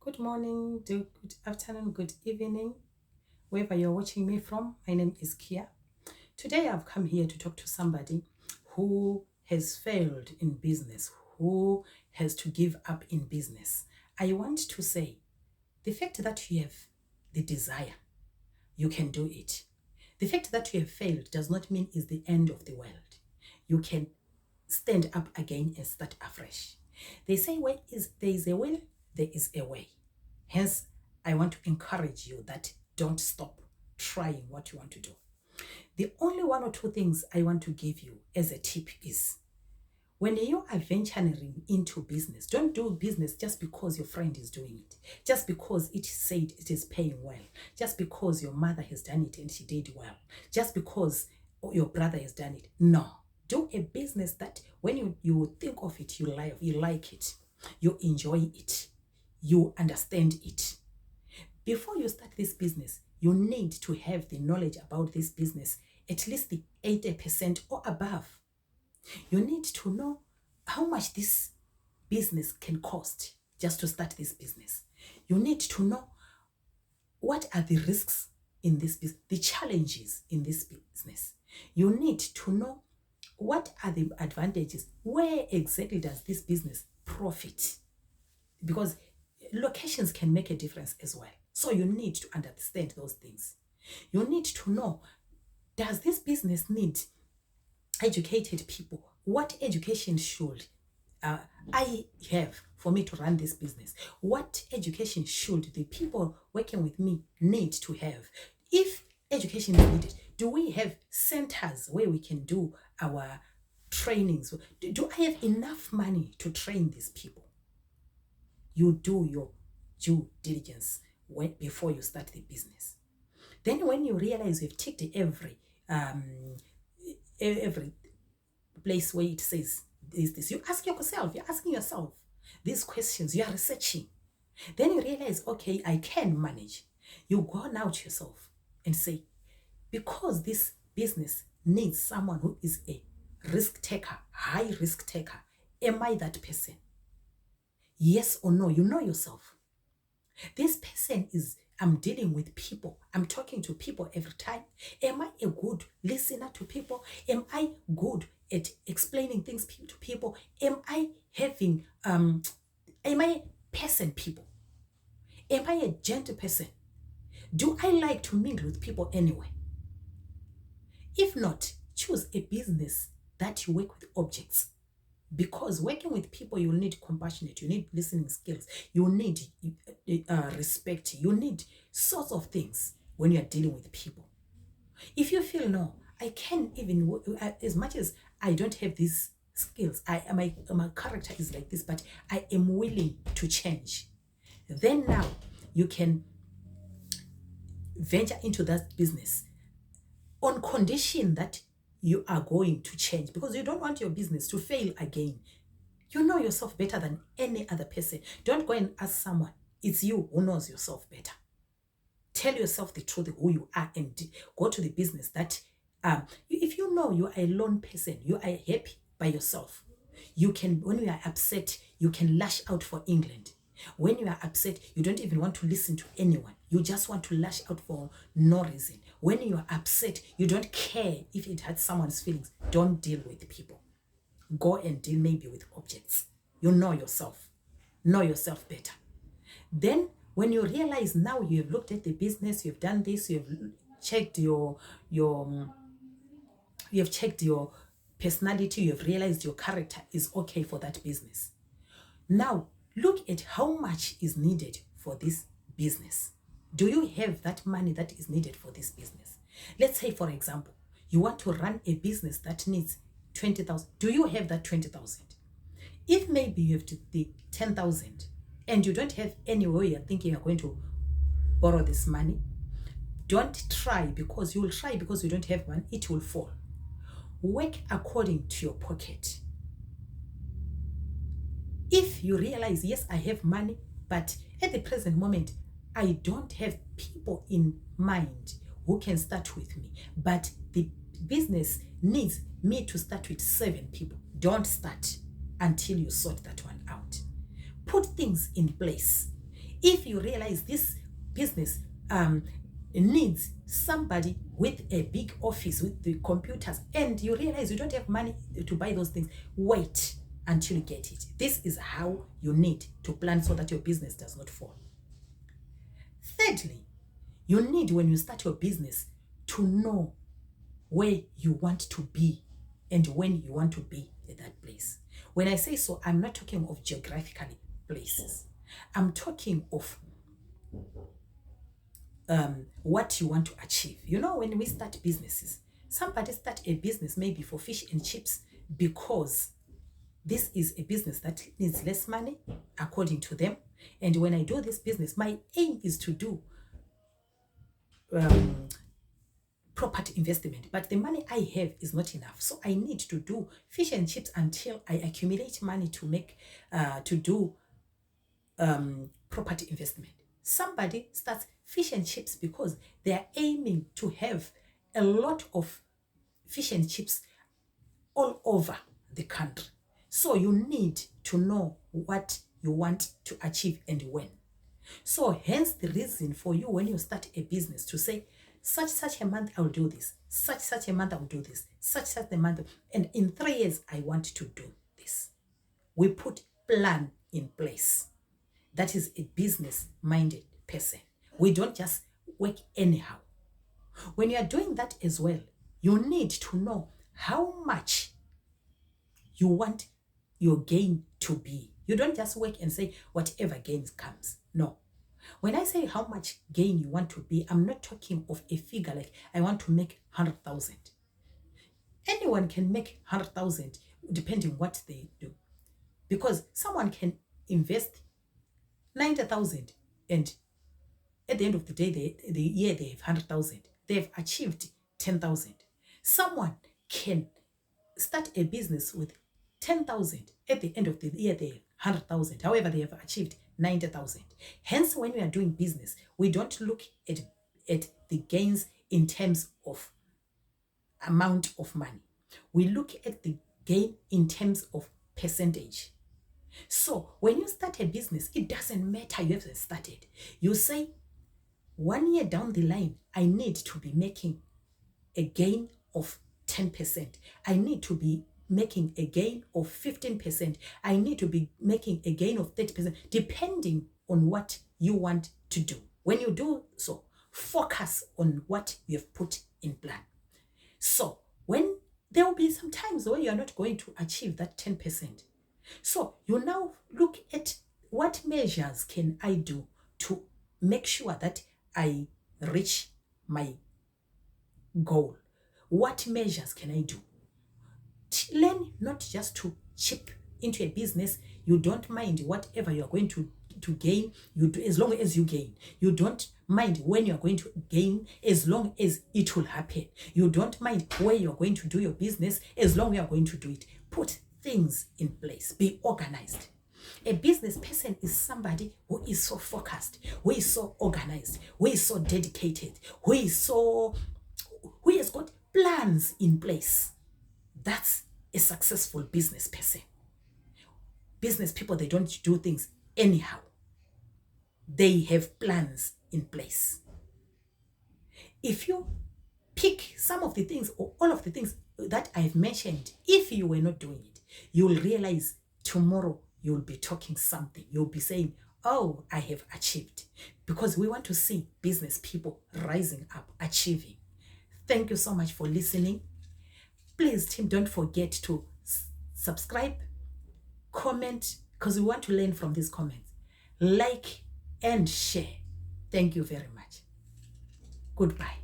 Good morning, good afternoon, good evening, wherever you're watching me from. My name is Kia. Today I've come here to talk to somebody who has failed in business, who has to give up in business. I want to say the fact that you have the desire, you can do it. The fact that you have failed does not mean it's the end of the world. You can stand up again and start afresh. They say where is there is a will, there is a way. Hence, I want to encourage you that don't stop trying what you want to do. The only one or two things I want to give you as a tip is when you are venturing into business, don't do business just because your friend is doing it, just because it said it is paying well, just because your mother has done it and she did well, just because your brother has done it. No. Do a business that when you think of it, you like it, you enjoy it, you understand it. Before you start this business, you need to have the knowledge about this business, at least the 80% or above. You need to know how much this business can cost just to start this business. You need to know what are the risks in this business, the challenges in this business. You need to know what are the advantages, where exactly does this business profit? Because locations can make a difference as well. So you need to understand those things. You need to know, does this business need educated people? What education should I have for me to run this business? What education should the people working with me need to have? If education is needed, do we have centers where we can do our trainings? Do I have enough money to train these people? You do your due diligence before you start the business. Then when you realize you've ticked every place where it says this, you ask yourself, you're asking yourself these questions, you are researching. Then you realize, okay, I can manage. You go now to yourself and say, because this business needs someone who is a risk taker, high risk taker, am I that person? Yes or no? You know yourself. This person is, I'm dealing with people. I'm talking to people every time. Am I a good listener to people? Am I good at explaining things to people? Am I am I a person people? Am I a gentle person? Do I like to mingle with people anyway? If not, choose a business that you work with objects. Because working with people, you need compassionate, you need listening skills, you need respect, you need sorts of things when you are dealing with people. If you feel, no, I can even, as much as I don't have these skills, my character is like this, but I am willing to change, then now you can venture into that business on condition that you are going to change, because you don't want your business to fail again. You know yourself better than any other person. Don't go and ask someone. It's you who knows yourself better. Tell yourself the truth, who you are, and go to the business that, if you know you are a lone person, you are happy by yourself. You can, when you are upset, you can lash out for England. When you are upset, you don't even want to listen to anyone. You just want to lash out for no reason. When you are upset, you don't care if it hurts someone's feelings. Don't deal with people. Go and deal maybe with objects. You know yourself. Know yourself better. Then when you realize now you have looked at the business, you've done this, you have checked your you have checked your personality, you have realized your character is okay for that business. Now look at how much is needed for this business. Do you have that money that is needed for this business? Let's say, for example, you want to run a business that needs 20,000. Do you have that 20,000? If maybe you have the 10,000 and you don't have anywhere you're thinking you're going to borrow this money, don't try, because you will try because you don't have one, it will fall. Work according to your pocket. If you realize, yes, I have money, but at the present moment, I don't have people in mind who can start with me, but the business needs me to start with 7 people. Don't start until you sort that one out. Put things in place. If you realize this business needs somebody with a big office with the computers, and you realize you don't have money to buy those things, wait until you get it. This is how you need to plan so that your business does not fall. Thirdly, you need, when you start your business, to know where you want to be and when you want to be at that place. When I say so, I'm not talking of geographically places. I'm talking of what you want to achieve. You know, when we start businesses, somebody start a business maybe for fish and chips because this is a business that needs less money according to them. And when I do this business, my aim is to do property investment, but the money I have is not enough, so I need to do fish and chips until I accumulate money to make to do property investment. Somebody starts fish and chips because they are aiming to have a lot of fish and chips all over the country. So you need to know what you want to achieve and when. So hence the reason for you, when you start a business, to say such a month I'll do this, such a month I'll do this, such a month, and in 3 years I want to do this. We put plan in place. That is a business-minded person. We don't just work anyhow. When you are doing that as well, you need to know how much you want your gain to be. You don't just work and say whatever gains comes. No. When I say how much gain you want to be, I'm not talking of a figure like I want to make 100,000. Anyone can make 100,000 depending what they do. Because someone can invest 90,000 and at the end of the day, the year they have 100,000. They have achieved 10,000. Someone can start a business with 10,000. At the end of the year, they have 100,000. However, they have achieved 90,000. Hence, when we are doing business, we don't look at the gains in terms of amount of money. We look at the gain in terms of percentage. So when you start a business, it doesn't matter you haven't started. You say, 1 year down the line, I need to be making a gain of 10%. I need to be making a gain of 15%. I need to be making a gain of 30%, depending on what you want to do. When you do so, focus on what you have put in plan. So when there will be some times where you are not going to achieve that 10%. So you now look at what measures can I do to make sure that I reach my goal. What measures can I do? Learn not just to chip into a business. You don't mind whatever you are going to gain. You do, as long as you gain. You don't mind when you are going to gain, as long as it will happen. You don't mind where you are going to do your business, as long as you are going to do it. Put things in place. Be organized. A business person is somebody who is so focused, who is so organized, who is so dedicated, who has got plans in place. That's a successful business person. Business people, they don't do things anyhow. They have plans in place. If you pick some of the things or all of the things that I've mentioned, if you were not doing it, you'll realize tomorrow you'll be talking something. You'll be saying, oh, I have achieved. Because we want to see business people rising up, achieving. Thank you so much for listening. Please, team, don't forget to subscribe, comment, because we want to learn from these comments. Like and share. Thank you very much. Goodbye.